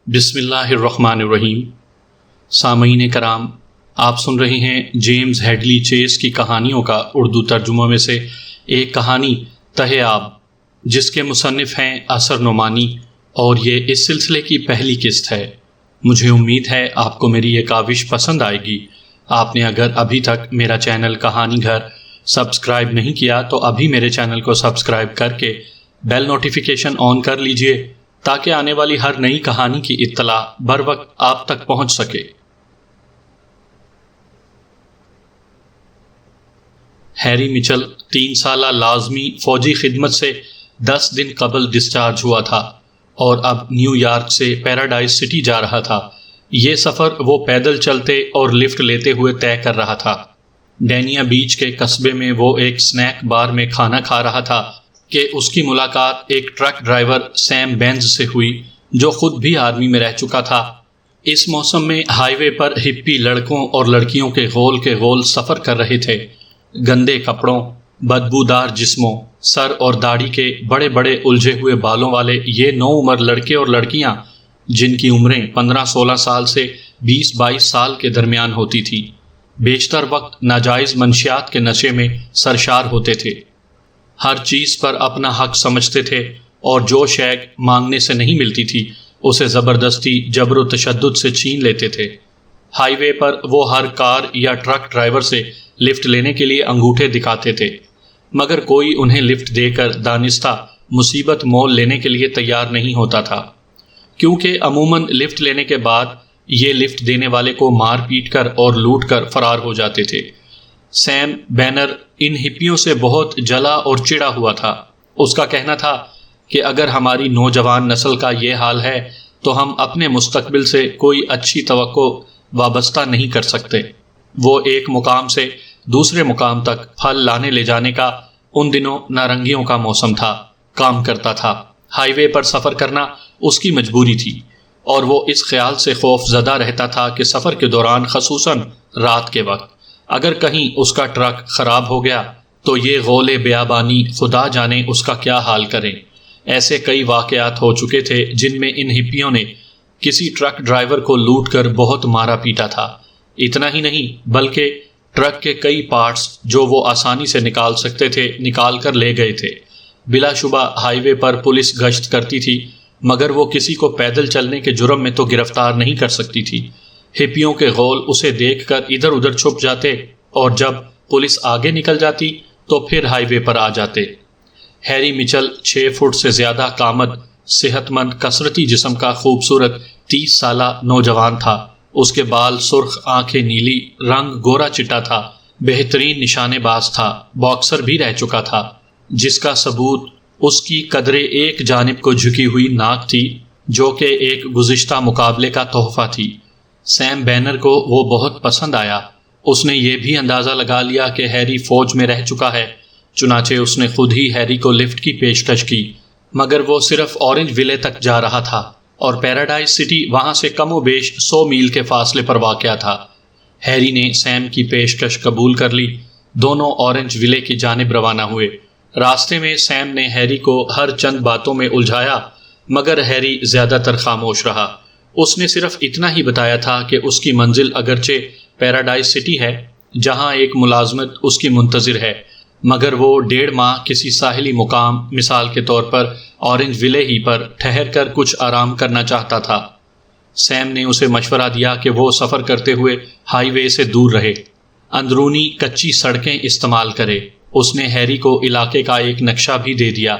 بسم اللہ الرحمن الرحیم۔ سامعین کرام، آپ سن رہے ہیں جیمز ہیڈلی چیس کی کہانیوں کا اردو ترجمہ میں سے ایک کہانی تہ آب، جس کے مصنف ہیں اثر نعمانی، اور یہ اس سلسلے کی پہلی قسط ہے۔ مجھے امید ہے آپ کو میری یہ کاوش پسند آئے گی۔ آپ نے اگر ابھی تک میرا چینل کہانی گھر سبسکرائب نہیں کیا تو ابھی میرے چینل کو سبسکرائب کر کے بیل نوٹیفیکیشن آن کر لیجئے تاکہ آنے والی ہر نئی کہانی کی اطلاع بر وقت آپ تک پہنچ سکے۔ ہیری مچل 3 سالہ لازمی فوجی خدمت سے 10 دن قبل ڈسچارج ہوا تھا اور اب نیو یارک سے پیراڈائز سٹی جا رہا تھا۔ یہ سفر وہ پیدل چلتے اور لفٹ لیتے ہوئے طے کر رہا تھا۔ ڈینیا بیچ کے قصبے میں وہ ایک سنیک بار میں کھانا کھا رہا تھا کہ اس کی ملاقات ایک ٹرک ڈرائیور سیم بینز سے ہوئی جو خود بھی آرمی میں رہ چکا تھا۔ اس موسم میں ہائی وے پر ہپی لڑکوں اور لڑکیوں کے گول سفر کر رہے تھے۔ گندے کپڑوں، بدبودار جسموں، سر اور داڑھی کے بڑے بڑے الجھے ہوئے بالوں والے یہ نوعمر لڑکے اور لڑکیاں، جن کی عمریں 15-16 سال سے 20-22 سال کے درمیان ہوتی تھی، بیشتر وقت ناجائز منشیات کے نشے میں سرشار ہوتے تھے۔ ہر چیز پر اپنا حق سمجھتے تھے اور جو شے مانگنے سے نہیں ملتی تھی اسے زبردستی جبر و تشدد سے چھین لیتے تھے۔ ہائی وے پر وہ ہر کار یا ٹرک ڈرائیور سے لفٹ لینے کے لیے انگوٹھے دکھاتے تھے، مگر کوئی انہیں لفٹ دے کر دانستہ مصیبت مول لینے کے لیے تیار نہیں ہوتا تھا، کیونکہ عموماً لفٹ لینے کے بعد یہ لفٹ دینے والے کو مار پیٹ کر اور لوٹ کر فرار ہو جاتے تھے۔ سیم بینر ان ہپیوں سے بہت جلا اور چڑا ہوا تھا۔ اس کا کہنا تھا کہ اگر ہماری نوجوان نسل کا یہ حال ہے تو ہم اپنے مستقبل سے کوئی اچھی توقع وابستہ نہیں کر سکتے۔ وہ ایک مقام سے دوسرے مقام تک پھل لانے لے جانے کا ان دنوں نارنگیوں کا موسم تھا، کام کرتا تھا۔ ہائی وے پر سفر کرنا اس کی مجبوری تھی، اور وہ اس خیال سے خوف زدہ رہتا تھا کہ سفر کے دوران خصوصاً رات کے وقت اگر کہیں اس کا ٹرک خراب ہو گیا تو یہ غول بیابانی خدا جانے اس کا کیا حال کریں۔ ایسے کئی واقعات ہو چکے تھے جن میں ان ہپیوں نے کسی ٹرک ڈرائیور کو لوٹ کر بہت مارا پیٹا تھا۔ اتنا ہی نہیں بلکہ ٹرک کے کئی پارٹس جو وہ آسانی سے نکال سکتے تھے نکال کر لے گئے تھے۔ بلا شبہ ہائی وے پر پولیس گشت کرتی تھی، مگر وہ کسی کو پیدل چلنے کے جرم میں تو گرفتار نہیں کر سکتی تھی۔ ہپیوں کے غول اسے دیکھ کر ادھر ادھر چھپ جاتے اور جب پولیس آگے نکل جاتی تو پھر ہائی وے پر آ جاتے۔ ہیری مچل 6 فٹ سے زیادہ قامت، صحت مند کثرتی جسم کا خوبصورت 30 سالہ نوجوان تھا۔ اس کے بال سرخ، آنکھیں نیلی، رنگ گورا چٹا تھا، بہترین نشانے باز تھا، باکسر بھی رہ چکا تھا، جس کا ثبوت اس کی قدرے ایک جانب کو جھکی ہوئی ناک تھی جو کہ ایک گزشتہ مقابلے کا تحفہ تھی۔ سیم بینر کو وہ بہت پسند آیا۔ اس نے یہ بھی اندازہ لگا لیا کہ ہیری فوج میں رہ چکا ہے، چنانچہ اس نے خود ہی ہیری کو لفٹ کی پیشکش کی، مگر وہ صرف اورنج ویلے تک جا رہا تھا اور پیراڈائز سٹی وہاں سے کم و بیش 100 میل کے فاصلے پر واقع تھا۔ ہیری نے سیم کی پیشکش قبول کر لی۔ دونوں اورنج ویلے کی جانب روانہ ہوئے۔ راستے میں سیم نے ہیری کو ہر چند باتوں میں الجھایا، مگر ہیری زیادہ تر خاموش رہا۔ اس نے صرف اتنا ہی بتایا تھا کہ اس کی منزل اگرچہ پیراڈائز سٹی ہے جہاں ایک ملازمت اس کی منتظر ہے، مگر وہ 1.5 ماہ کسی ساحلی مقام، مثال کے طور پر اورنج ویلے ہی پر ٹھہر کر کچھ آرام کرنا چاہتا تھا۔ سیم نے اسے مشورہ دیا کہ وہ سفر کرتے ہوئے ہائی وے سے دور رہے، اندرونی کچی سڑکیں استعمال کرے۔ اس نے ہیری کو علاقے کا ایک نقشہ بھی دے دیا۔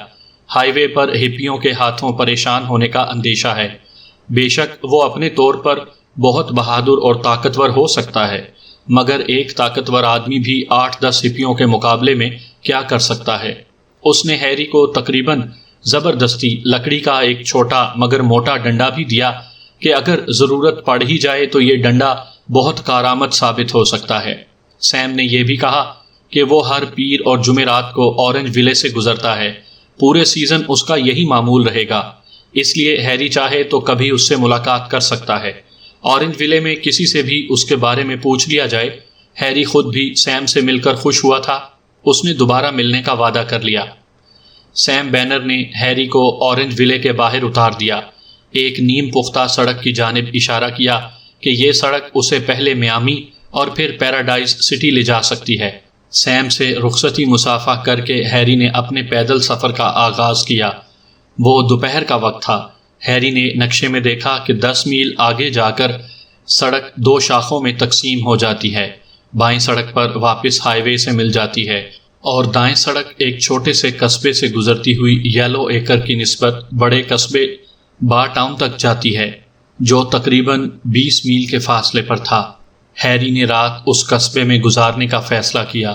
ہائی وے پر ہپیوں کے ہاتھوں پریشان ہونے کا اندیشہ ہے۔ بے شک وہ اپنے طور پر بہت بہادر اور طاقتور ہو سکتا ہے، مگر ایک طاقتور آدمی بھی 8-10 ہپیوں کے مقابلے میں کیا کر سکتا ہے۔ اس نے ہیری کو تقریباً زبردستی لکڑی کا ایک چھوٹا مگر موٹا ڈنڈا بھی دیا کہ اگر ضرورت پڑ ہی جائے تو یہ ڈنڈا بہت کارآمد ثابت ہو سکتا ہے۔ سیم نے یہ بھی کہا کہ وہ ہر پیر اور جمعرات کو اورنج ویلے سے گزرتا ہے، پورے سیزن اس کا یہی معمول رہے گا، اس لیے ہیری چاہے تو کبھی اس سے ملاقات کر سکتا ہے۔ اورنج ویلے میں کسی سے بھی اس کے بارے میں پوچھ لیا جائے۔ ہیری خود بھی سیم سے مل کر خوش ہوا تھا۔ اس نے دوبارہ ملنے کا وعدہ کر لیا۔ سیم بینر نے ہیری کو اورنج ویلے کے باہر اتار دیا۔ ایک نیم پختہ سڑک کی جانب اشارہ کیا کہ یہ سڑک اسے پہلے میامی اور پھر پیراڈائز سٹی لے جا سکتی ہے۔ سیم سے رخصتی مصافحہ کر کے ہیری نے اپنے پیدل سفر کا آغاز کیا۔ وہ دوپہر کا وقت تھا۔ ہیری نے نقشے میں دیکھا کہ 10 میل آگے جا کر سڑک 2 شاخوں میں تقسیم ہو جاتی ہے۔ بائیں سڑک پر واپس ہائی وے سے مل جاتی ہے اور دائیں سڑک ایک چھوٹے سے قصبے سے گزرتی ہوئی یلو ایکر کی نسبت بڑے قصبے با ٹاؤن تک جاتی ہے، جو تقریباً 20 میل کے فاصلے پر تھا۔ ہیری نے رات اس قصبے میں گزارنے کا فیصلہ کیا۔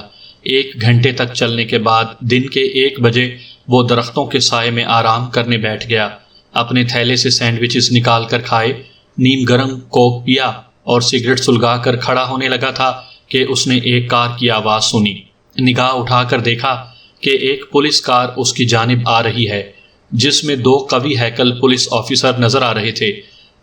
1 گھنٹے تک چلنے کے بعد دن کے 1 بجے وہ درختوں کے سائے میں آرام کرنے بیٹھ گیا۔ اپنے تھیلے سے سینڈوچز نکال کر کھائے، نیم گرم کوک پیا اور سگریٹ سلگا کر کھڑا ہونے لگا تھا کہ اس نے ایک کار کی آواز سنی۔ نگاہ اٹھا کر دیکھا کہ ایک پولیس کار اس کی جانب آ رہی ہے، جس میں 2 قوی ہیکل پولیس آفیسر نظر آ رہے تھے۔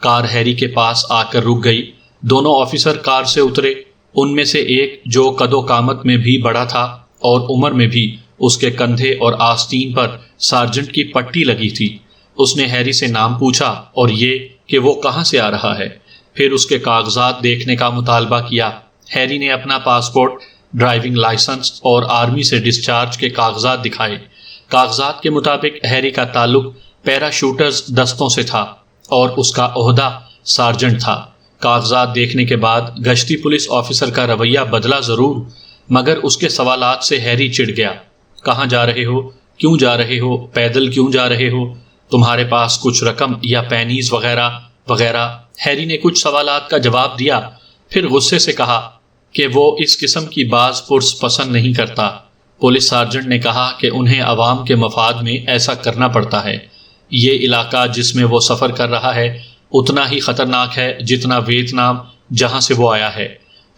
کار ہیری کے پاس آ کر رک گئی۔ دونوں آفیسر کار سے اترے۔ ان میں سے ایک، جو قد و قامت میں بھی بڑا تھا اور عمر میں بھی، اس کے کندھے اور آستین پر سارجنٹ کی پٹی لگی تھی۔ اس نے ہیری سے نام پوچھا اور یہ کہ وہ کہاں سے آ رہا ہے، پھر اس کے کاغذات دیکھنے کا مطالبہ کیا۔ ہیری نے اپنا پاسپورٹ، ڈرائیونگ لائسنس اور آرمی سے ڈسچارج کے کاغذات دکھائے۔ کاغذات کے مطابق ہیری کا تعلق پیرا شوٹرز دستوں سے تھا اور اس کا عہدہ سارجنٹ تھا۔ کاغذات دیکھنے کے بعد گشتی پولیس آفیسر کا رویہ بدلا ضرور، مگر اس کے سوالات سے ہیری چڑ گیا۔ کہاں جا رہے ہو؟ کیوں جا رہے ہو؟ پیدل کیوں جا رہے ہو؟ تمہارے پاس کچھ رقم یا پینیز وغیرہ وغیرہ؟ ہیری نے کچھ سوالات کا جواب دیا، پھر غصے سے کہا کہ وہ اس قسم کی باز پرس پسند نہیں کرتا۔ پولیس سارجنٹ نے کہا کہ انہیں عوام کے مفاد میں ایسا کرنا پڑتا ہے۔ یہ علاقہ جس میں وہ سفر کر رہا ہے اتنا ہی خطرناک ہے جتنا ویتنام جہاں سے وہ آیا ہے۔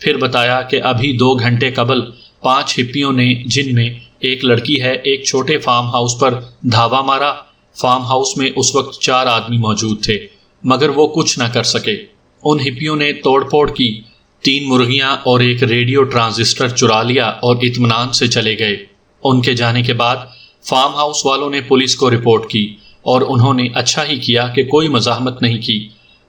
پھر بتایا کہ ابھی 2 گھنٹے قبل 5 ہپیوں نے، جن میں ایک لڑکی ہے، ایک چھوٹے فارم ہاؤس پر دھاوا مارا۔ فارم ہاؤس میں اس وقت 4 آدمی موجود تھے، مگر وہ کچھ نہ کر سکے۔ ان ہپیوں نے توڑ پھوڑ کی، 3 مرغیاں اور ایک ریڈیو ٹرانزسٹر چرا لیا اور اطمینان سے چلے گئے۔ ان کے جانے کے بعد فارم ہاؤس والوں نے پولیس کو رپورٹ کی اور انہوں نے اچھا ہی کیا کہ کوئی مزاحمت نہیں کی۔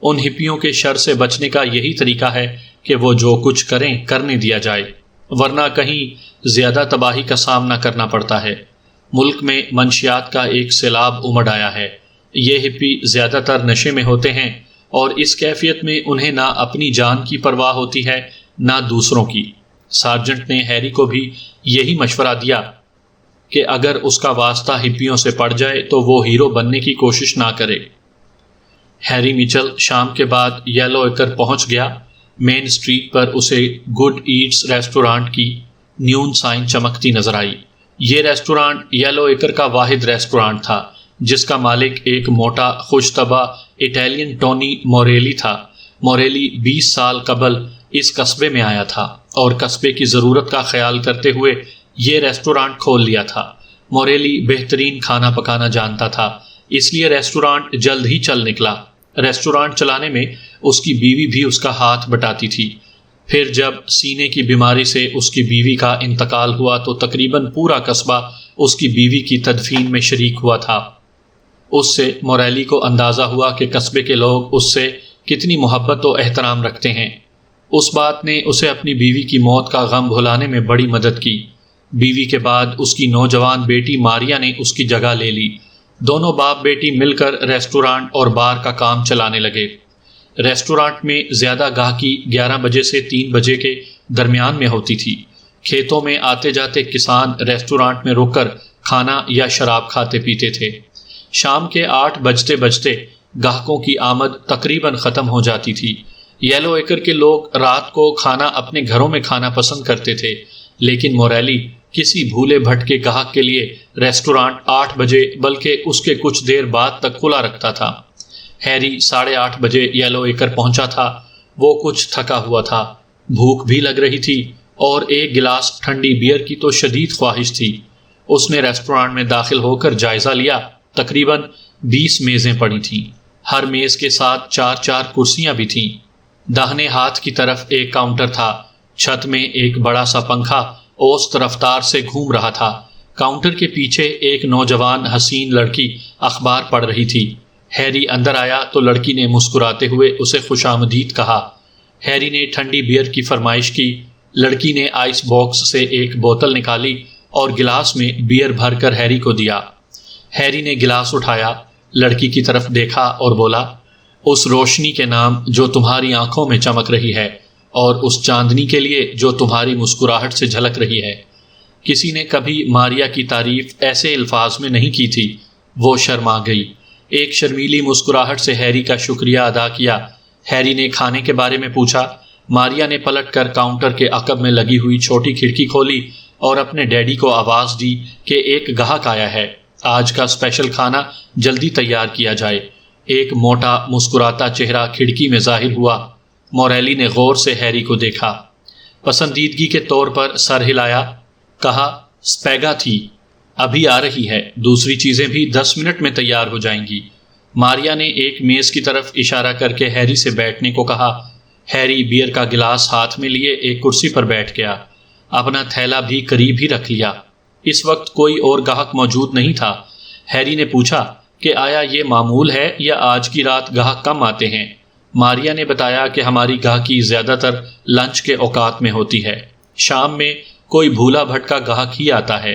ان ہپیوں کے شر سے بچنے کا یہی طریقہ ہے کہ وہ جو کچھ کریں کرنے دیا جائے، ورنہ کہیں زیادہ تباہی کا سامنا کرنا پڑتا ہے۔ ملک میں منشیات کا ایک سیلاب امڑ آیا ہے۔ یہ ہپی زیادہ تر نشے میں ہوتے ہیں اور اس کیفیت میں انہیں نہ اپنی جان کی پرواہ ہوتی ہے نہ دوسروں کی۔ سارجنٹ نے ہیری کو بھی یہی مشورہ دیا کہ اگر اس کا واسطہ ہپیوں سے پڑ جائے تو وہ ہیرو بننے کی کوشش نہ کرے۔ ہیری میچل شام کے بعد یلو ایکر پہنچ گیا۔ مین اسٹریٹ پر اسے گڈ ایٹس ریسٹورانٹ کی نیون سائن چمکتی نظر آئی۔ یہ ریسٹورانٹ یلو ایکر کا واحد ریسٹورانٹ تھا، جس کا مالک ایک موٹا خوش طبع اٹیلین ٹونی موریلی تھا۔ موریلی 20 سال قبل اس قصبے میں آیا تھا اور قصبے کی ضرورت کا خیال کرتے ہوئے یہ ریسٹورانٹ کھول لیا تھا۔ موریلی بہترین کھانا پکانا جانتا تھا، اس لیے ریسٹورانٹ جلد ہی چل نکلا۔ ریسٹورانٹ چلانے میں اس کی بیوی بھی اس کا ہاتھ بٹاتی تھی۔ پھر جب سینے کی بیماری سے اس کی بیوی کا انتقال ہوا تو تقریباً پورا قصبہ اس کی بیوی کی تدفین میں شریک ہوا تھا۔ اس سے موریلی کو اندازہ ہوا کہ قصبے کے لوگ اس سے کتنی محبت و احترام رکھتے ہیں۔ اس بات نے اسے اپنی بیوی کی موت کا غم بھلانے میں بڑی مدد کی۔ بیوی کے بعد اس کی نوجوان بیٹی ماریا نے اس کی جگہ لے لی۔ دونوں باپ بیٹی مل کر ریسٹورانٹ اور بار کا کام چلانے لگے۔ ریسٹورانٹ میں زیادہ گاہکی 11 بجے سے 3 بجے کے درمیان میں ہوتی تھی۔ کھیتوں میں آتے جاتے کسان ریسٹورانٹ میں رک کر کھانا یا شراب کھاتے پیتے تھے۔ شام کے 8 بجتے بجتے گاہکوں کی آمد تقریباً ختم ہو جاتی تھی۔ یلو ایکر کے لوگ رات کو کھانا اپنے گھروں میں کھانا پسند کرتے تھے، لیکن موریلی کسی بھولے بھٹکے گاہک کے لیے ریسٹورانٹ 8 بجے بلکہ اس کے کچھ دیر بعد تک کھلا رکھتا تھا۔ ہیری 8:30 بجے یلو ایکر پہنچا تھا۔ وہ کچھ تھکا ہوا تھا، بھوک بھی لگ رہی تھی اور ایک گلاس ٹھنڈی بیئر کی تو شدید خواہش تھی۔ اس نے ریسٹورانٹ میں داخل ہو کر جائزہ لیا۔ تقریباً 20 میزیں پڑی تھیں، ہر میز کے ساتھ 4 کرسیاں بھی تھیں۔ داہنے ہاتھ کی طرف ایک کاؤنٹر تھا۔ چھت میں ایک بڑا سا پنکھا اوسط رفتار سے گھوم رہا تھا۔ کاؤنٹر کے پیچھے ایک نوجوان حسین لڑکی اخبار پڑھ رہی تھی۔ ہیری اندر آیا تو لڑکی نے مسکراتے ہوئے اسے خوش آمدید کہا۔ ہیری نے ٹھنڈی بیئر کی فرمائش کی۔ لڑکی نے آئس باکس سے ایک بوتل نکالی اور گلاس میں بیئر بھر کر ہیری کو دیا۔ ہیری نے گلاس اٹھایا، لڑکی کی طرف دیکھا اور بولا، اس روشنی کے نام جو تمہاری آنکھوں میں چمک رہی ہے اور اس چاندنی کے لیے جو تمہاری مسکراہٹ سے جھلک رہی ہے۔ کسی نے کبھی ماریا کی تعریف ایسے الفاظ میں نہیں کی تھی۔ وہ شرما گئی۔ ایک شرمیلی مسکراہٹ سے ہیری کا شکریہ ادا کیا۔ ہیری نے کھانے کے بارے میں پوچھا۔ ماریا نے پلٹ کر کاؤنٹر کے عقب میں لگی ہوئی چھوٹی کھڑکی کھولی اور اپنے ڈیڈی کو آواز دی کہ ایک گاہک آیا ہے، آج کا اسپیشل کھانا جلدی تیار کیا جائے۔ ایک موٹا مسکراتا چہرہ کھڑکی میں ظاہر ہوا۔ موریلی نے غور سے ہیری کو دیکھا، پسندیدگی کے طور پر سر ہلایا، کہا، اسپیگاتھی ابھی آ رہی ہے، دوسری چیزیں بھی 10 منٹ میں تیار ہو جائیں گی۔ ماریا نے ایک میز کی طرف اشارہ کر کے ہیری سے بیٹھنے کو کہا۔ ہیری بیئر کا گلاس ہاتھ میں لیے ایک کرسی پر بیٹھ گیا، اپنا تھیلا بھی قریب ہی رکھ لیا۔ اس وقت کوئی اور گاہک موجود نہیں تھا۔ ہیری نے پوچھا کہ آیا یہ معمول ہے یا آج کی رات گاہک کم آتے ہیں؟ ماریا نے بتایا کہ ہماری گاہکی زیادہ تر لنچ کے اوقات میں ہوتی ہے، شام میں کوئی بھولا بھٹکا گاہک ہی آتا ہے۔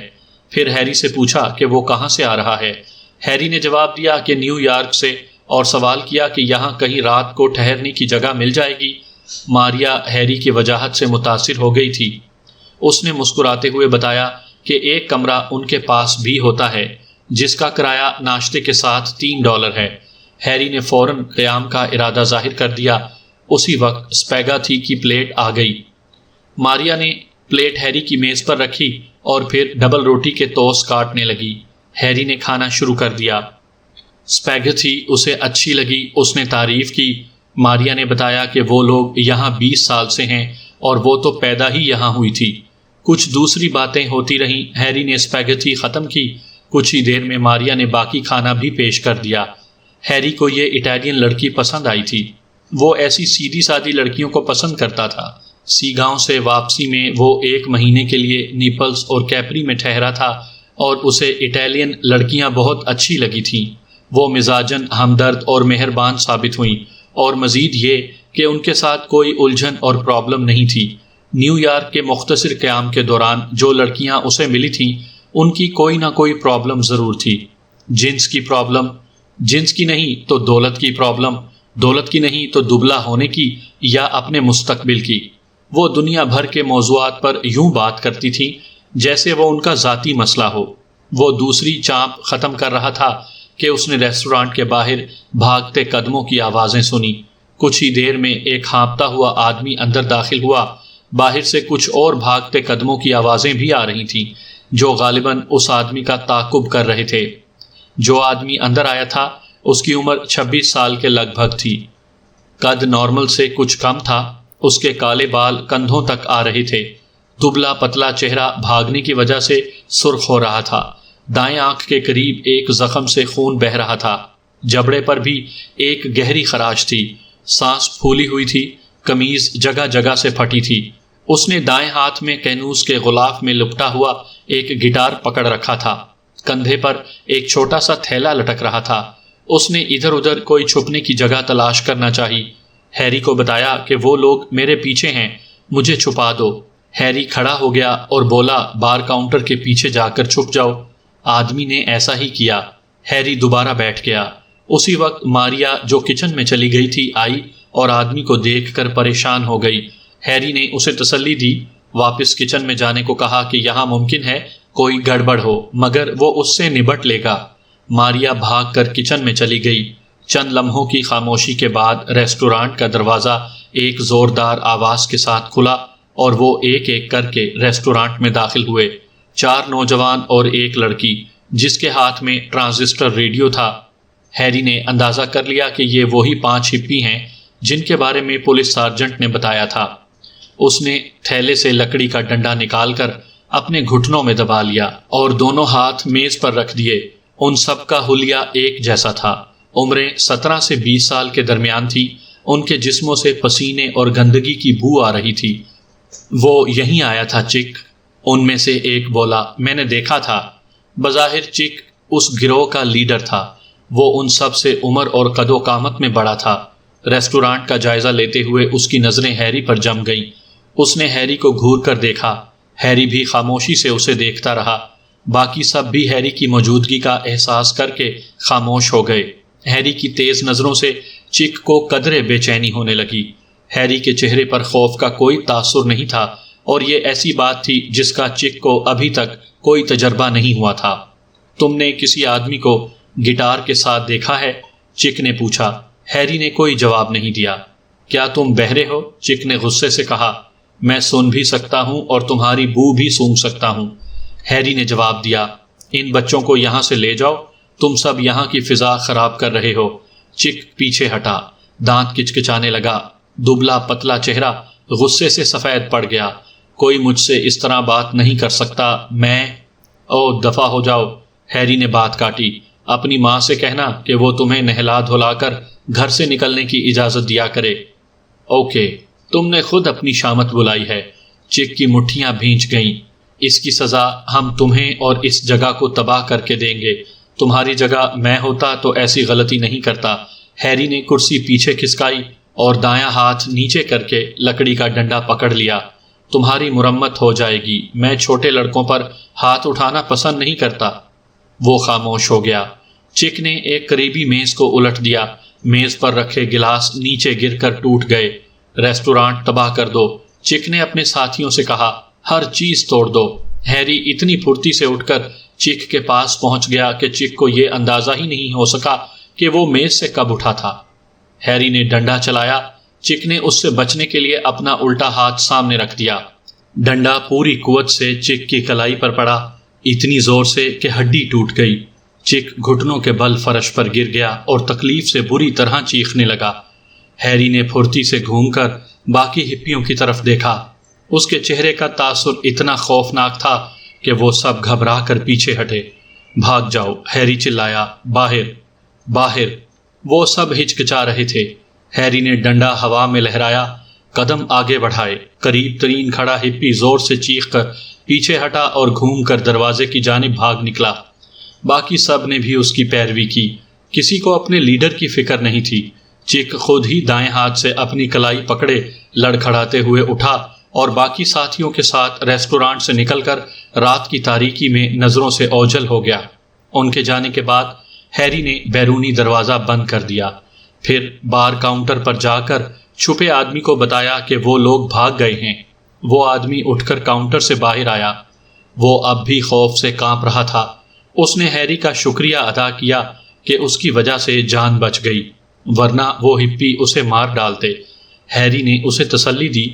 پھر ہیری سے پوچھا کہ وہ کہاں سے آ رہا ہے۔ ہیری نے جواب دیا کہ نیو یارک سے، اور سوال کیا کہ یہاں کہیں رات کو ٹھہرنے کی جگہ مل جائے گی۔ ماریا ہیری کی وجاہت سے متاثر ہو گئی تھی۔ اس نے مسکراتے ہوئے بتایا کہ ایک کمرہ ان کے پاس بھی ہوتا ہے جس کا کرایہ ناشتے کے ساتھ $3 ہے۔ ہیری نے فوراً قیام کا ارادہ ظاہر کر دیا۔ اسی وقت اسپیگاتھی کی پلیٹ آ گئی۔ ماریا نے پلیٹ ہیری کی میز پر رکھی اور پھر ڈبل روٹی کے توست کاٹنے لگی۔ ہیری نے کھانا شروع کر دیا۔ اسپیگتھی اسے اچھی لگی، اس نے تعریف کی۔ ماریا نے بتایا کہ وہ لوگ یہاں 20 سال سے ہیں اور وہ تو پیدا ہی یہاں ہوئی تھی۔ کچھ دوسری باتیں ہوتی رہیں۔ ہیری نے اسپیگتھی ختم کی۔ کچھ ہی دیر میں ماریا نے باقی کھانا بھی پیش کر دیا۔ ہیری کو یہ اٹالین لڑکی پسند آئی تھی۔ وہ ایسی سیدھی سادی لڑکیوں کو پسند کرتا تھا۔ سی گاؤں سے واپسی میں وہ 1 مہینے کے لیے نیپلز اور کیپری میں ٹھہرا تھا اور اسے اٹالین لڑکیاں بہت اچھی لگی تھیں۔ وہ مزاجاً ہمدرد اور مہربان ثابت ہوئیں، اور مزید یہ کہ ان کے ساتھ کوئی الجھن اور پرابلم نہیں تھی۔ نیو یارک کے مختصر قیام کے دوران جو لڑکیاں اسے ملی تھیں ان کی کوئی نہ کوئی پرابلم ضرور تھی۔ جنس کی پرابلم، جنس کی نہیں تو دولت کی پرابلم، دولت کی نہیں تو دبلا ہونے کی یا اپنے مستقبل کی۔ وہ دنیا بھر کے موضوعات پر یوں بات کرتی تھی جیسے وہ ان کا ذاتی مسئلہ ہو۔ وہ دوسری چانپ ختم کر رہا تھا کہ اس نے ریسٹورانٹ کے باہر بھاگتے قدموں کی آوازیں سنی۔ کچھ ہی دیر میں ایک ہانپتا ہوا آدمی اندر داخل ہوا۔ باہر سے کچھ اور بھاگتے قدموں کی آوازیں بھی آ رہی تھیں جو غالباً اس آدمی کا تعاقب کر رہے تھے۔ جو آدمی اندر آیا تھا اس کی عمر 26 سال کے لگ بھگ تھی۔ قد نارمل سے کچھ کم تھا۔ اس کے کالے بال کندھوں تک آ رہے تھے۔ دبلا پتلا چہرہ بھاگنے کی وجہ سے سرخ ہو رہا تھا۔ دائیں آنکھ کے قریب ایک زخم سے خون بہہ رہا تھا۔ جبڑے پر بھی ایک گہری خراش تھی۔ سانس پھولی ہوئی تھی۔ قمیض جگہ جگہ سے پھٹی تھی۔ اس نے دائیں ہاتھ میں کینوس کے غلاف میں لپٹا ہوا ایک گٹار پکڑ رکھا تھا۔ کندھے پر ایک چھوٹا سا تھیلا لٹک رہا تھا۔ اس نے ادھر ادھر کوئی چھپنے کی جگہ تلاش کرنا چاہی۔ ہیری کو بتایا کہ وہ لوگ میرے پیچھے ہیں، مجھے چھپا دو۔ ہیری کھڑا ہو گیا اور بولا، بار کاؤنٹر کے پیچھے جا کر چھپ جاؤ۔ آدمی نے ایسا ہی کیا۔ ہیری دوبارہ بیٹھ گیا۔ اسی وقت ماریا جو کچن میں چلی گئی تھی آئی اور آدمی کو دیکھ کر پریشان ہو گئی۔ ہیری نے اسے تسلی دی، واپس کچن میں جانے کو کہا کہ یہاں ممکن ہے کوئی گڑبڑ ہو مگر وہ اس سے نبٹ لے گا۔ ماریا بھاگ کر کچن میں چلی گئی۔ چند لمحوں کی خاموشی کے بعد ریسٹورانٹ کا دروازہ ایک زوردار آواز کے ساتھ کھلا اور وہ ایک ایک کر کے ریسٹورانٹ میں داخل ہوئے۔ 4 نوجوان اور ایک لڑکی جس کے ہاتھ میں ٹرانزسٹر ریڈیو تھا۔ ہیری نے اندازہ کر لیا کہ یہ وہی 5 ہپی ہیں جن کے بارے میں پولیس سارجنٹ نے بتایا تھا۔ اس نے تھیلے سے لکڑی کا ڈنڈا نکال کر اپنے گھٹنوں میں دبا لیا اور دونوں ہاتھ میز پر رکھ دیے۔ ان سب کا حلیہ ایک جیسا تھا۔ عمریں 17 سے 20 سال کے درمیان تھی۔ ان کے جسموں سے پسینے اور گندگی کی بو آ رہی تھی۔ وہ یہیں آیا تھا چک، ان میں سے ایک بولا، میں نے دیکھا تھا۔ بظاہر چک اس گروہ کا لیڈر تھا۔ وہ ان سب سے عمر اور قد و قامت میں بڑا تھا۔ ریسٹورانٹ کا جائزہ لیتے ہوئے اس کی نظریں ہیری پر جم گئیں۔ اس نے ہیری کو گھور کر دیکھا۔ ہیری بھی خاموشی سے اسے دیکھتا رہا۔ باقی سب بھی ہیری کی موجودگی کا احساس کر کے خاموش ہو گئے۔ ہیری کی تیز نظروں سے چک کو قدرے بے چینی ہونے لگی۔ ہیری کے چہرے پر خوف کا کوئی تاثر نہیں تھا، اور یہ ایسی بات تھی جس کا چک کو ابھی تک کوئی تجربہ نہیں ہوا تھا۔ تم نے کسی آدمی کو گٹار کے ساتھ دیکھا ہے؟ چک نے پوچھا۔ ہیری نے کوئی جواب نہیں دیا۔ کیا تم بہرے ہو؟ چک نے غصے سے کہا۔ میں سن بھی سکتا ہوں اور تمہاری بو بھی سونگھ سکتا ہوں، ہیری نے جواب دیا۔ ان بچوں کو یہاں سے لے جاؤ، تم سب یہاں کی فضا خراب کر رہے ہو۔ چک پیچھے ہٹا، دانت کچکچانے لگا۔ دبلا پتلا چہرہ غصے سے سفید پڑ گیا۔ کوئی مجھ سے اس طرح بات نہیں کر سکتا، میں… او دفع ہو جاؤ، ہیری نے بات کاٹی۔ اپنی ماں سے کہنا کہ وہ تمہیں نہلا دھلا کر گھر سے نکلنے کی اجازت دیا کرے۔ اوکے، تم نے خود اپنی شامت بلائی ہے۔ چک کی مٹھیاں بھینچ گئیں۔ اس کی سزا ہم تمہیں اور اس جگہ کو تباہ کر کے دیں گے۔ تمہاری جگہ میں ہوتا تو ایسی غلطی نہیں کرتا۔ ہیری نے کرسی پیچھے کھسکائی اور دایاں ہاتھ نیچے کر کے لکڑی کا ڈنڈا پکڑ لیا۔ تمہاری مرمت ہو جائے گی، میں چھوٹے لڑکوں پر ہاتھ اٹھانا پسند نہیں کرتا۔ وہ خاموش ہو گیا۔ چک نے ایک قریبی میز کو الٹ دیا۔ میز پر رکھے گلاس نیچے گر کر ٹوٹ گئے۔ ریسٹورانٹ تباہ کر دو، چک نے اپنے ساتھیوں سے کہا۔ ہر چیز توڑ دو۔ ہیری اتنی پھرتی سے اٹھ کر چک کے پاس پہنچ گیا کہ چک کو یہ اندازہ ہی نہیں ہو سکا کہ وہ میز سے کب اٹھا تھا۔ ہیری نے ڈنڈا چلایا۔ چک نے اس سے بچنے کے لیے اپنا الٹا ہاتھ سامنے رکھ دیا۔ ڈنڈا پوری قوت سے چک کی کلائی پر پڑا، اتنی زور سے کہ ہڈی ٹوٹ گئی۔ چک گھٹنوں کے بل فرش پر گر گیا اور تکلیف سے بری طرح چیخنے لگا۔ ہیری نے پھرتی سے گھوم کر باقی ہپیوں کی طرف دیکھا۔ اس کے چہرے کا تاثر اتنا خوفناک تھا کہ وہ سب گھبرا کر پیچھے ہٹے۔ بھاگ جاؤ، ہیری چلایا، باہر، باہر۔ وہ سب ہچکچا رہے تھے۔ ہیری نے ڈنڈا ہوا میں لہرایا، قدم آگے بڑھائے۔ قریب ترین کھڑا ہپی زور سے چیخ کر پیچھے ہٹا اور گھوم کر دروازے کی جانب بھاگ نکلا۔ باقی سب نے بھی اس کی پیروی کی۔ کسی کو اپنے لیڈر کی فکر نہیں تھی۔ چک خود ہی دائیں ہاتھ سے اپنی کلائی پکڑے لڑکھڑاتے ہوئے اٹھا اور باقی ساتھیوں کے ساتھ ریسٹورانٹ سے نکل کر رات کی تاریکی میں نظروں سے اوجھل ہو گیا۔ ان کے جانے کے بعد ہیری نے بیرونی دروازہ بند کر دیا، پھر بار کاؤنٹر پر جا کر چھپے آدمی کو بتایا کہ وہ لوگ بھاگ گئے ہیں۔ وہ آدمی اٹھ کر کاؤنٹر سے باہر آیا۔ وہ اب بھی خوف سے کانپ رہا تھا۔ اس نے ہیری کا شکریہ ادا کیا کہ اس کی وجہ سے جان بچ گئی، ورنہ وہ ہپی اسے مار ڈالتے۔ ہیری نے اسے تسلی دی،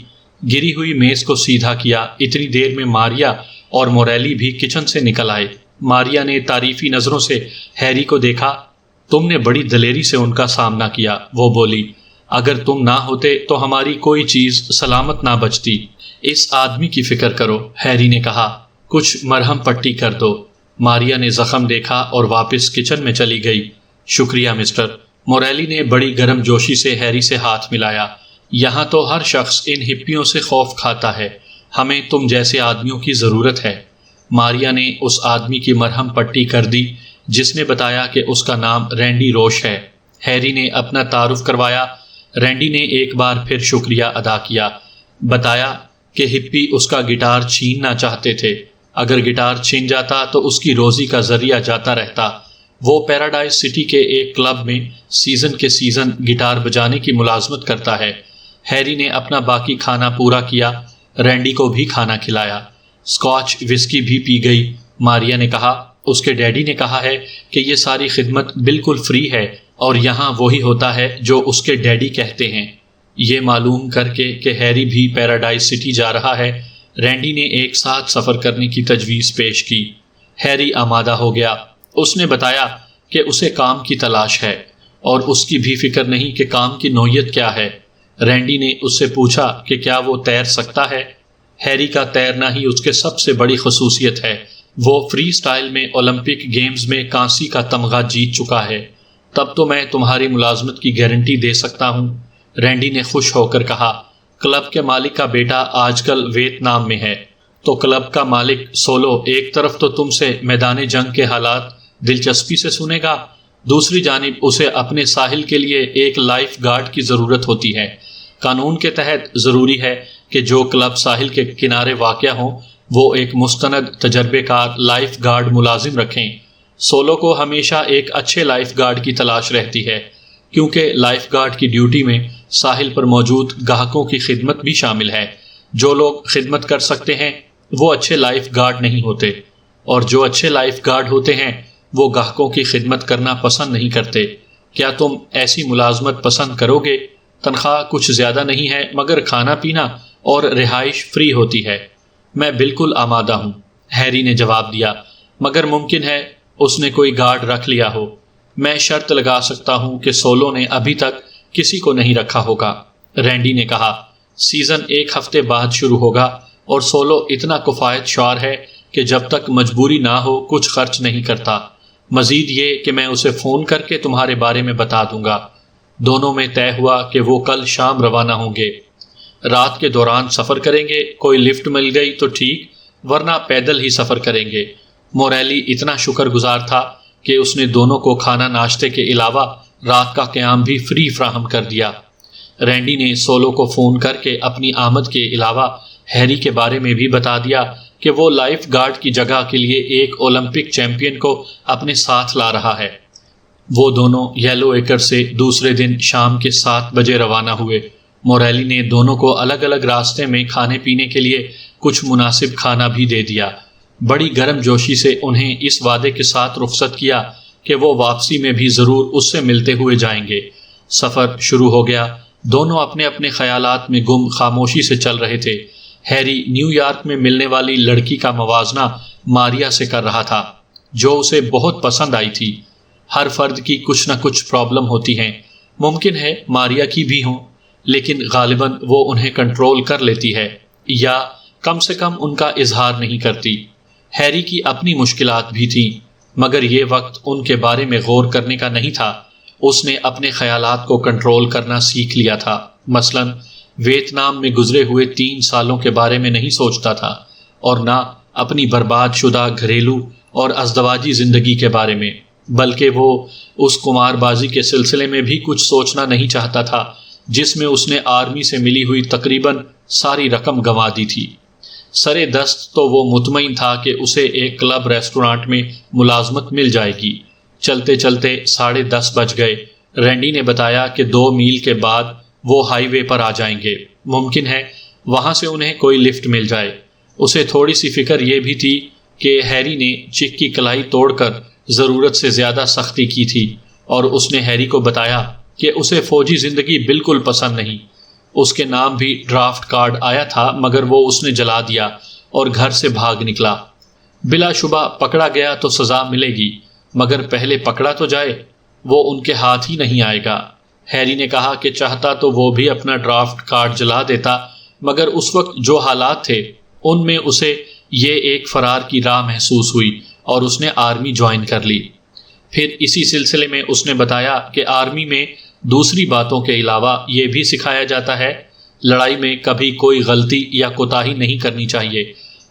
گری ہوئی میز کو سیدھا کیا۔ اتنی دیر میں ماریا اور موریلی بھی کچن سے نکل آئے۔ ماریا نے تعریفی نظروں سے ہیری کو دیکھا۔ تم نے بڑی دلیری سے ان کا سامنا کیا، وہ بولی۔ اگر تم نہ ہوتے تو ہماری کوئی چیز سلامت نہ بچتی۔ اس آدمی کی فکر کرو، ہیری نے کہا۔ کچھ مرہم پٹی کر دو۔ ماریا نے زخم دیکھا اور واپس کچن میں چلی گئی۔ شکریہ مسٹر، موریلی نے بڑی گرم جوشی سے ہیری سے ہاتھ ملایا۔ یہاں تو ہر شخص ان ہپیوں سے خوف کھاتا ہے، ہمیں تم جیسے آدمیوں کی ضرورت ہے۔ ماریا نے اس آدمی کی مرہم پٹی کر دی جس نے بتایا کہ اس کا نام رینڈی روش ہے۔ ہیری نے اپنا تعارف کروایا۔ رینڈی نے ایک بار پھر شکریہ ادا کیا، بتایا کہ ہپی اس کا گٹار چھیننا چاہتے تھے۔ اگر گٹار چھین جاتا تو اس کی روزی کا ذریعہ جاتا رہتا۔ وہ پیراڈائز سٹی کے ایک کلب میں سیزن کے سیزن گٹار بجانے کی ملازمت کرتا ہے۔ ہیری نے اپنا باقی کھانا پورا کیا، رینڈی کو بھی کھانا کھلایا۔ اسکاچ وسکی بھی پی گئی۔ ماریا نے کہا، اس کے ڈیڈی نے کہا ہے کہ یہ ساری خدمت بالکل فری ہے اور یہاں وہی ہوتا ہے جو اس کے ڈیڈی کہتے ہیں۔ یہ معلوم کر کے کہ ہیری بھی پیراڈائز سٹی جا رہا ہے، رینڈی نے ایک ساتھ سفر کرنے کی تجویز پیش کی۔ ہیری آمادہ ہو گیا۔ اس نے بتایا کہ اسے کام کی تلاش ہے اور اس کی بھی فکر نہیں کہ کام کی نوعیت کیا ہے۔ رینڈی نے اس سے پوچھا کہ کیا وہ تیر سکتا ہے۔ ہیری کا تیرنا ہی اس کے سب سے بڑی خصوصیت ہے۔ وہ فری سٹائل میں اولمپک گیمز میں کانسی کا تمغہ جیت چکا ہے۔ تب تو میں تمہاری ملازمت کی گارنٹی دے سکتا ہوں، رینڈی نے خوش ہو کر کہا۔ کلب کے مالک کا بیٹا آج کل ویتنام میں ہے، تو کلب کا مالک سولو ایک طرف تو تم سے میدان جنگ کے حالات دلچسپی سے سنے گا دوسری جانب اسے اپنے ساحل کے لیے ایک لائف گارڈ کی ضرورت ہوتی ہے۔ قانون کے تحت ضروری ہے کہ جو کلب ساحل کے کنارے واقع ہوں وہ ایک مستند تجربے کار لائف گارڈ ملازم رکھیں۔ سولو کو ہمیشہ ایک اچھے لائف گارڈ کی تلاش رہتی ہے، کیونکہ لائف گارڈ کی ڈیوٹی میں ساحل پر موجود گاہکوں کی خدمت بھی شامل ہے۔ جو لوگ خدمت کر سکتے ہیں وہ اچھے لائف گارڈ نہیں ہوتے، اور جو اچھے لائف گارڈ ہوتے ہیں وہ گاہکوں کی خدمت کرنا پسند نہیں کرتے۔ کیا تم ایسی ملازمت پسند کرو گے؟ تنخواہ کچھ زیادہ نہیں ہے، مگر کھانا پینا اور رہائش فری ہوتی ہے۔ میں بالکل آمادہ ہوں، ہیری نے جواب دیا، مگر ممکن ہے اس نے کوئی گارڈ رکھ لیا ہو۔ میں شرط لگا سکتا ہوں کہ سولو نے ابھی تک کسی کو نہیں رکھا ہوگا، رینڈی نے کہا۔ سیزن 1 ہفتے بعد شروع ہوگا، اور سولو اتنا کفایت شعار ہے کہ جب تک مجبوری نہ ہو کچھ خرچ نہیں کرتا۔ مزید یہ کہ میں اسے فون کر کے تمہارے بارے میں بتا دوں گا۔ دونوں میں طے ہوا کہ وہ کل شام روانہ ہوں گے۔ رات کے دوران سفر کریں گے، کوئی لفٹ مل گئی تو ٹھیک، ورنہ پیدل ہی سفر کریں گے۔ موریلی اتنا شکر گزار تھا کہ اس نے دونوں کو کھانا ناشتے کے علاوہ رات کا قیام بھی فری فراہم کر دیا۔ رینڈی نے سولو کو فون کر کے اپنی آمد کے علاوہ ہیری کے بارے میں بھی بتا دیا کہ وہ لائف گارڈ کی جگہ کے لیے ایک اولمپک چیمپئن کو اپنے ساتھ لا رہا ہے۔ وہ دونوں یلو ایکر سے دوسرے دن شام کے 7 بجے روانہ ہوئے۔ موریلی نے دونوں کو الگ الگ راستے میں کھانے پینے کے لیے کچھ مناسب کھانا بھی دے دیا۔ بڑی گرم جوشی سے انہیں اس وعدے کے ساتھ رخصت کیا کہ وہ واپسی میں بھی ضرور اس سے ملتے ہوئے جائیں گے۔ سفر شروع ہو گیا۔ دونوں اپنے اپنے خیالات میں گم خاموشی سے چل رہے تھے۔ ہیری نیو یارک میں ملنے والی لڑکی کا موازنہ ماریا سے کر رہا تھا، جو اسے بہت پسند آئی تھی۔ ہر فرد کی کچھ نہ کچھ پرابلم ہوتی ہیں، ممکن ہے ماریا کی بھی ہوں، لیکن غالباً وہ انہیں کنٹرول کر لیتی ہے، یا کم سے کم ان کا اظہار نہیں کرتی۔ ہیری کی اپنی مشکلات بھی تھیں، مگر یہ وقت ان کے بارے میں غور کرنے کا نہیں تھا۔ اس نے اپنے خیالات کو کنٹرول کرنا سیکھ لیا تھا۔ مثلاً ویتنام میں گزرے ہوئے 3 سالوں کے بارے میں نہیں سوچتا تھا، اور نہ اپنی برباد شدہ گھریلو اور ازدواجی زندگی کے بارے میں، بلکہ وہ اس قمار بازی کے سلسلے میں بھی کچھ سوچنا نہیں چاہتا تھا جس میں اس نے آرمی سے ملی ہوئی تقریباً ساری رقم گنوا دی تھی۔ سرے دست تو وہ مطمئن تھا کہ اسے ایک کلب ریسٹورانٹ میں ملازمت مل جائے گی۔ چلتے چلتے 10:30 بج گئے۔ رینڈی نے بتایا کہ 2 میل کے بعد وہ ہائی وے پر آ جائیں گے، ممکن ہے وہاں سے انہیں کوئی لفٹ مل جائے۔ اسے تھوڑی سی فکر یہ بھی تھی کہ ہیری نے چک کی کلائی توڑ کر ضرورت سے زیادہ سختی کی تھی، اور اس نے ہیری کو بتایا کہ اسے فوجی زندگی بالکل پسند نہیں۔ اس کے نام بھی ڈرافٹ کارڈ آیا تھا، مگر وہ اس نے جلا دیا اور گھر سے بھاگ نکلا۔ بلا شبہ پکڑا گیا تو سزا ملے گی، مگر پہلے پکڑا تو جائے، وہ ان کے ہاتھ ہی نہیں آئے گا۔ ہیری نے کہا کہ چاہتا تو وہ بھی اپنا ڈرافٹ کارڈ جلا دیتا، مگر اس وقت جو حالات تھے ان میں اسے یہ ایک فرار کی راہ محسوس ہوئی، اور اس نے آرمی جوائن کر لی۔ پھر اسی سلسلے میں اس نے بتایا کہ آرمی میں دوسری باتوں کے علاوہ یہ بھی سکھایا جاتا ہے، لڑائی میں کبھی کوئی غلطی یا کوتاہی نہیں کرنی چاہیے۔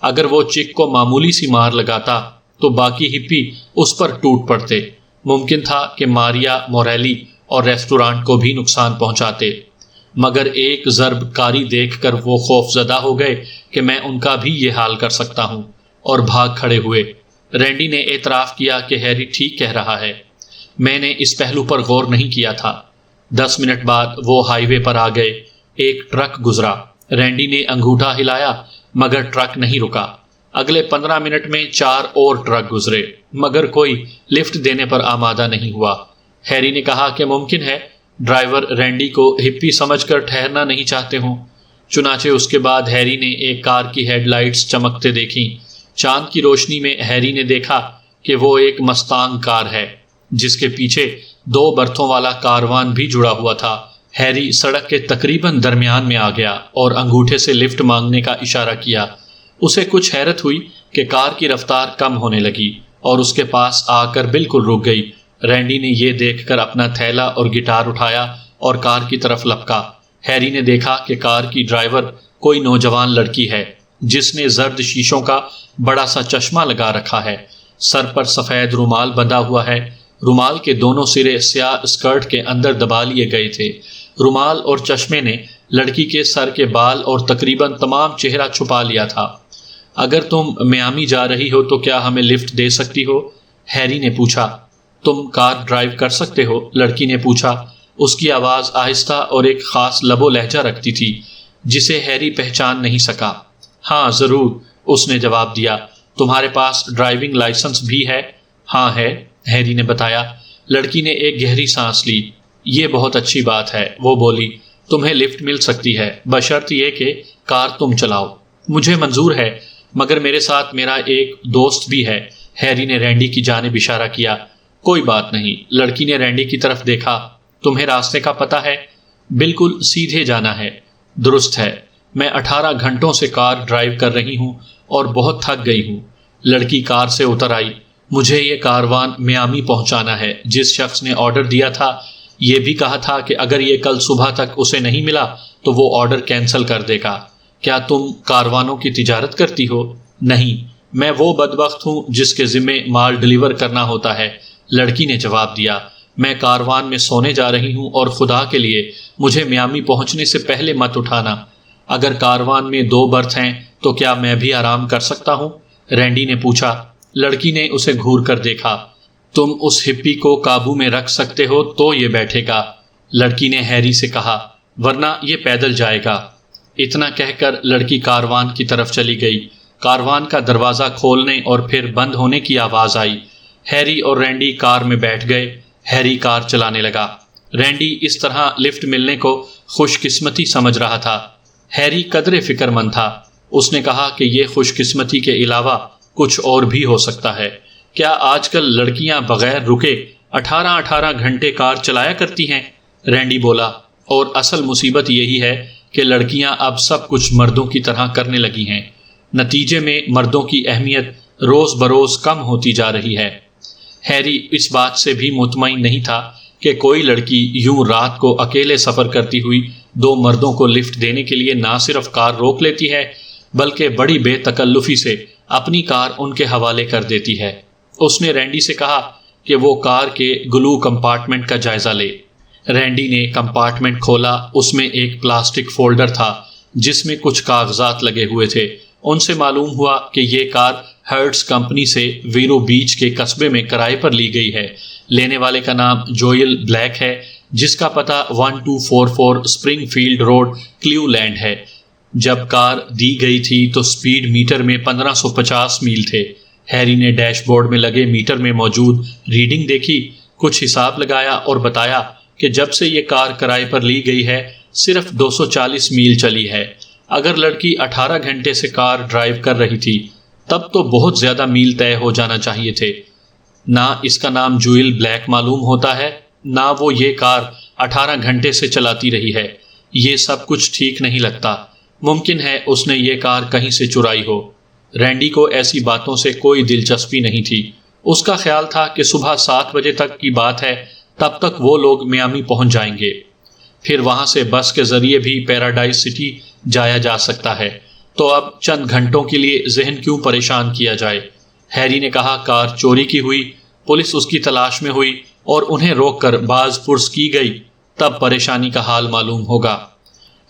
اگر وہ چک کو معمولی سی مار لگاتا تو باقی ہپی اس پر ٹوٹ پڑتے۔ ممکن تھا کہ ماریا، موریلی اور ریسٹورانٹ کو بھی نقصان پہنچاتے، مگر ایک ضرب کاری دیکھ کر وہ خوف زدہ ہو گئے کہ میں ان کا بھی یہ حال کر سکتا ہوں، اور بھاگ کھڑے ہوئے۔ رینڈی نے اعتراف کیا کہ ہیری ٹھیک کہہ رہا ہے، میں نے اس پہلو پر غور نہیں کیا تھا۔ 10 منٹ بعد وہ ہائی وے پر آ گئے۔ ایک ٹرک گزرا۔ رینڈی نے انگوٹھا ہلایا، مگر ٹرک نہیں رکا۔ اگلے 15 منٹ میں 4 اور ٹرک گزرے، مگر کوئی لفٹ دینے پر آمادہ نہیں ہوا۔ ہیری نے کہا کہ ممکن ہے ڈرائیور رینڈی کو ہپی سمجھ کر ٹھہرنا نہیں چاہتے ہوں۔ چنانچہ اس کے بعد ہیری نے ایک کار کی ہیڈ لائٹس چمکتے دیکھیں۔ چاند کی روشنی میں ہیری نے دیکھا کہ وہ ایک مستانگ کار ہے، جس کے پیچھے 2 برتھوں والا کاروان بھی جڑا ہوا تھا۔ ہیری سڑک کے تقریباً درمیان میں آ گیا اور انگوٹھے سے لفٹ مانگنے کا اشارہ کیا۔ اسے کچھ حیرت ہوئی کہ کار کی رفتار کم ہونے لگی اور اس کے پاس آ کر بالکل رک گئی۔ رینڈی نے یہ دیکھ کر اپنا تھیلا اور گٹار اٹھایا اور کار کی طرف لپکا۔ ہیری نے دیکھا کہ کار کی ڈرائیور کوئی نوجوان لڑکی ہے، جس نے زرد شیشوں کا بڑا سا چشمہ لگا رکھا ہے، سر پر سفید رومال بندھا ہوا ہے، رومال کے دونوں سرے سیاہ اسکرٹ کے اندر دبا لیے گئے تھے۔ رومال اور چشمے نے لڑکی کے سر کے بال اور تقریباً تمام چہرہ چھپا لیا تھا۔ اگر تم میامی جا رہی ہو تو کیا ہمیں لفٹ دے سکتی ہو؟ ہیری نے پوچھا۔ تم کار ڈرائیو کر سکتے ہو؟ لڑکی نے پوچھا۔ اس کی آواز آہستہ اور ایک خاص لب و لہجہ رکھتی تھی جسے ہیری پہچان نہیں سکا۔ ہاں ضرور، اس نے جواب دیا۔ تمہارے پاس ڈرائیونگ لائسنس بھی ہے؟ ہاں ہے، ہیری نے بتایا۔ لڑکی نے ایک گہری سانس لی۔ یہ بہت اچھی بات ہے، وہ بولی۔ تمہیں لفٹ مل سکتی ہے بشرط یہ کہ کار تم چلاؤ۔ مجھے منظور ہے، مگر میرے ساتھ میرا ایک دوست بھی ہے۔ ہیری نے رینڈی کی جانب اشارہ کیا۔ کوئی بات نہیں، لڑکی نے رینڈی کی طرف دیکھا۔ تمہیں راستے کا پتہ ہے؟ بالکل سیدھے جانا ہے۔ درست ہے، میں 18 گھنٹوں سے کار ڈرائیو کر رہی ہوں اور بہت تھک گئی ہوں۔ لڑکی کار سے اتر آئی۔ مجھے یہ کاروان میامی پہنچانا ہے۔ جس شخص نے آرڈر دیا تھا یہ بھی کہا تھا کہ اگر یہ کل صبح تک اسے نہیں ملا تو وہ آرڈر کینسل کر دے گا۔ کیا تم کاروانوں کی تجارت کرتی ہو؟ نہیں، میں وہ بدبخت ہوں جس کے ذمے مال ڈیلیور کرنا ہوتا ہے، لڑکی نے جواب دیا۔ میں کاروان میں سونے جا رہی ہوں اور خدا کے لیے مجھے میامی پہنچنے سے پہلے مت اٹھانا۔ اگر کاروان میں 2 برتھ ہیں تو کیا میں بھی آرام کر سکتا ہوں؟ رینڈی نے پوچھا۔ لڑکی نے اسے گھور کر دیکھا۔ تم اس ہپی کو قابو میں رکھ سکتے ہو تو یہ بیٹھے گا، لڑکی نے ہیری سے کہا، ورنہ یہ پیدل جائے گا۔ اتنا کہہ کر لڑکی کاروان کی طرف چلی گئی۔ کاروان کا دروازہ کھولنے اور پھر بند ہونے کی آواز آئی۔ ہیری اور رینڈی کار میں بیٹھ گئے۔ ہیری کار چلانے لگا۔ رینڈی اس طرح لفٹ ملنے کو خوش قسمتی سمجھ رہا تھا۔ ہیری قدرے فکر مند تھا۔ اس نے کہا کہ یہ خوش قسمتی کے علاوہ کچھ اور بھی ہو سکتا ہے۔ کیا آج کل لڑکیاں بغیر رکے 18 گھنٹے کار چلایا کرتی ہیں؟ رینڈی بولا۔ اور اصل مصیبت یہی ہے کہ لڑکیاں اب سب کچھ مردوں کی طرح کرنے لگی ہیں۔ نتیجے میں مردوں کی اہمیت روز بروز کم ہوتی جا رہی ہے۔ ہیری اس بات سے بھی مطمئن نہیں تھا کہ کوئی لڑکی یوں رات کو اکیلے سفر کرتی ہوئی 2 مردوں کو لفٹ دینے کے لیے نہ صرف کار روک لیتی ہے بلکہ بڑی بے تکلفی سے اپنی کار ان کے حوالے کر دیتی ہے۔ اس نے رینڈی سے کہا کہ وہ کار کے گلو کمپارٹمنٹ کا جائزہ لے۔ رینڈی نے کمپارٹمنٹ کھولا۔ اس میں ایک پلاسٹک فولڈر تھا جس میں کچھ کاغذات لگے ہوئے تھے۔ ان سے معلوم ہوا کہ یہ کار ہرٹز کمپنی سے ویرو بیچ کے قصبے میں کرائے پر لی گئی ہے۔ لینے والے کا نام جوئل بلیک ہے، جس کا پتہ 1244 Springfield road, Cleveland ہے۔ جب کار دی گئی تھی تو سپیڈ میٹر میں 1550 میل تھے۔ ہیری نے ڈیش بورڈ میں لگے میٹر میں موجود ریڈنگ دیکھی، کچھ حساب لگایا اور بتایا کہ جب سے یہ کار کرائے پر لی گئی ہے صرف 240 میل چلی ہے۔ اگر لڑکی 18 گھنٹے سے کار ڈرائیو کر رہی تھی تب تو بہت زیادہ میل طے ہو جانا چاہیے تھے۔ نہ اس کا نام جوئل بلیک معلوم ہوتا ہے، نہ وہ یہ کار 18 گھنٹے سے چلاتی رہی ہے۔ یہ سب کچھ ٹھیک نہیں لگتا۔ ممکن ہے اس نے یہ کار کہیں سے چرائی ہو۔ رینڈی کو ایسی باتوں سے کوئی دلچسپی نہیں تھی۔ اس کا خیال تھا کہ صبح 7 بجے تک کی بات ہے، تب تک وہ لوگ میامی پہنچ جائیں گے۔ پھر وہاں سے بس کے ذریعے بھی پیراڈائز سٹی جایا جا سکتا ہے۔ تو اب چند گھنٹوں کے لیے ذہن کیوں پریشان کیا جائے؟ ہیری نے کہا، کار چوری کی ہوئی، پولیس اس کی تلاش میں ہوئی اور انہیں روک کر باز پرس کی گئی، تب پریشانی کا حال معلوم ہوگا۔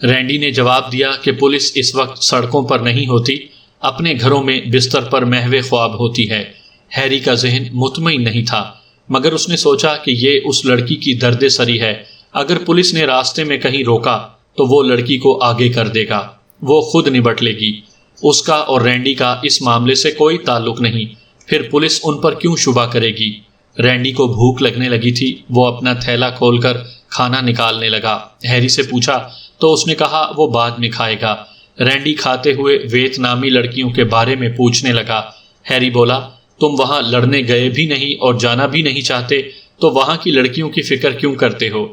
رینڈی نے جواب دیا کہ پولیس اس وقت سڑکوں پر نہیں ہوتی، اپنے گھروں میں بستر پر محو خواب ہوتی ہے۔ ہیری کا ذہن مطمئن نہیں تھا، مگر اس نے سوچا کہ یہ اس لڑکی کی درد سری ہے۔ اگر پولیس نے راستے میں کہیں روکا تو وہ لڑکی کو آگے کر دے گا، وہ خود نبٹ لے گی۔ اس کا اور رینڈی کا اس معاملے سے کوئی تعلق نہیں، پھر پولیس ان پر کیوں شبہ کرے گی؟ رینڈی کو بھوک لگنے لگی تھی۔ وہ اپنا تھیلا کھول کر کھانا نکالنے لگا۔ ہیری سے پوچھا تو اس نے کہا وہ بعد میں کھائے گا۔ رینڈی کھاتے ہوئے ویتنامی لڑکیوں کے بارے میں پوچھنے لگا۔ ہیری بولا، تم وہاں لڑنے گئے بھی نہیں اور جانا بھی نہیں چاہتے تو وہاں کی لڑکیوں کی فکر کیوں کرتے ہو؟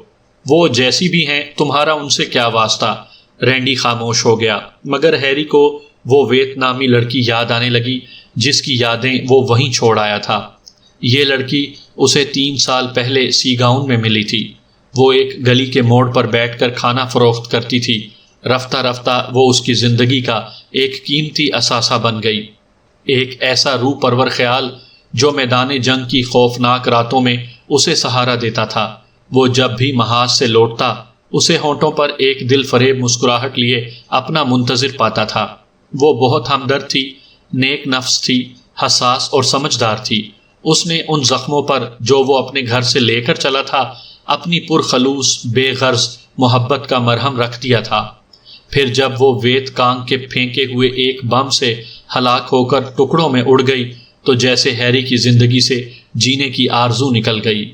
وہ جیسی بھی ہیں، تمہارا ان سے کیا واسطہ؟ رینڈی خاموش ہو گیا، مگر ہیری کو وہ ویتنامی لڑکی یاد آنے لگی جس کی یادیں وہ وہیں چھوڑ آیا تھا۔ یہ لڑکی اسے 3 سال پہلے سیگاؤن میں ملی تھی۔ وہ ایک گلی کے موڑ پر بیٹھ کر کھانا فروخت کرتی تھی۔ رفتہ رفتہ وہ اس کی زندگی کا ایک قیمتی اثاثہ بن گئی، ایک ایسا روح پرور خیال جو میدان جنگ کی خوفناک راتوں میں اسے سہارا دیتا تھا۔ وہ جب بھی محاذ سے لوٹتا اسے ہونٹوں پر ایک دل فریب مسکراہٹ لیے اپنا منتظر پاتا تھا۔ وہ بہت ہمدرد تھی، نیک نفس تھی، حساس اور سمجھدار تھی۔ اس نے ان زخموں پر جو وہ اپنے گھر سے لے کر چلا تھا اپنی پرخلوص بے غرض محبت کا مرہم رکھ دیا تھا۔ پھر جب وہ ویت کانگ کے پھینکے ہوئے ایک بم سے ہلاک ہو کر ٹکڑوں میں اڑ گئی تو جیسے ہیری کی زندگی سے جینے کی آرزو نکل گئی۔